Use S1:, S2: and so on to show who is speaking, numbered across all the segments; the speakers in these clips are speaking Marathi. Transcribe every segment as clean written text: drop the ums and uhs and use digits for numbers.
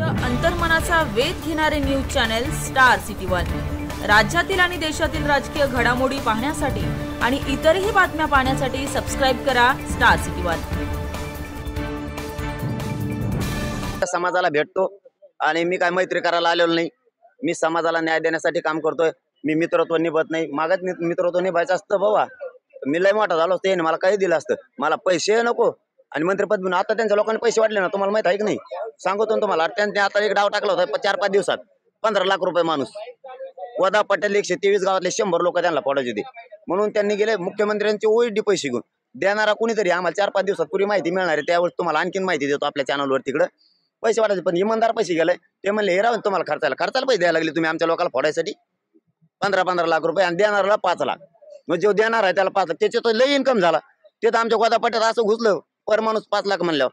S1: सत्य अंतर्मनाचा वेध घेणारे news channel star city one. राज्यातील आणि देशातील राजकीय घडामोडी पाहण्यासाठी आणि इतरही बातम्या पाहण्यासाठी सबस्क्राइब करा स्टार सिटी वन।
S2: समाजाला भेटतो आणि मी काय मैत्री करायला आलेलो नाही। मी समाजाला न्याय देण्यासाठी काम करतोय। मी मित्रत्व निभत नाही। मागत मित्रत्व निभायचं असतं बाबा, मी लय मोठा झालो असतो, मला काही दिलं असतं। मला पैसे नको आणि मंत्रिपद म्हणून आता त्यांच्या लोकांनी पैसे वाटले ना, तुम्हाला माहित आहे की नाही? सांगतो ना तुम्हाला। त्यांनी आता एक डाव टाकला होता 4-5 दिवसात 15 लाख रुपये माणूस वदा पटेल 123 गावातले 100 लोक त्यांना फोडायचे होते, म्हणून त्यांनी गेले मुख्यमंत्र्यांचे ओएसडी पैसे घेऊन। देणारा कोणीतरी आम्हाला 4-5 दिवसात पुरी माहिती मिळणार आहे, त्यावेळेस तुम्हाला आणखीन माहिती देतो आपल्या चॅनलवर। तिकडे पैसे वाटायचे, पण इमानदार पैसे गेले। ते म्हणले हे राहून तुम्हाला खर्चाला पैसे द्यायला लागले तुम्ही आमच्या लोकांना फोडायसाठी 15-15 लाख रुपये, आणि देणाऱ्याला 5 लाख। मग जो देणार आहे त्याला 5 लाख, त्याचे तर लई इन्कम झाला। ते तर आमच्या गोदा पट्ट्यात असं घुसलं पर माणूस 5 लाख म्हणल्यावर,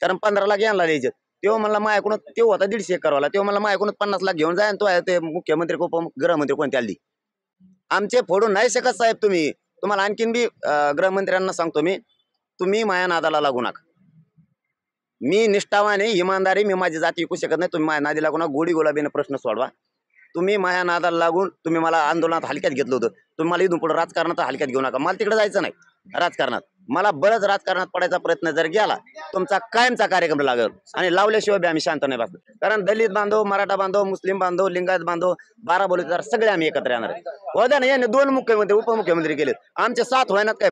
S2: कारण 15 लाख यांना द्यायचे। तेव्हा म्हणला माझ्याकडून, तेव्हा होता 150 एकरवाला, तेव्हा म्हणला माझ्याकडून 50 लाख घेऊन जाय, तो आहे ते मुख्यमंत्री गृहमंत्री कोणत्या आली आमचे फोडून नाही शकत साहेब तुम्ही। तुम्हाला आणखीन बी गृहमंत्र्यांना सांगतो मी, तुम्ही माया नादाला लागू नका। मी निष्ठावान आहे, इमानदारी, मी माझी जाती विकू शकत नाही। तुम्ही माझ्या नादी लागू नका, गोडी गुलाबीने प्रश्न सोडवा। तुम्ही माझ्या नादाला लागून तुम्ही मला आंदोलनात हलक्यात घेतलं होतं, तुम्ही मला इथून पुढे राजकारणात हलक्यात घेऊ नका। मला तिकडे जायचं नाही राजकारणात, मला बरंच राजकारणात पडायचा प्रयत्न जर गेला, तुमचा कायमचा कार्यक्रम लागेल, आणि लावल्याशिवाय बी आम्ही शांत नाही बसणार। कारण दलित बांधव, मराठा बांधव, मुस्लिम बांधव, लिंगायत बांधव, 12 बोलीदार सगळे आम्ही एकत्र येणार आहे। होत्या ना, याने 2 मुख्यमंत्री उपमुख्यमंत्री केले, आमचे 7 व्हायनात काय?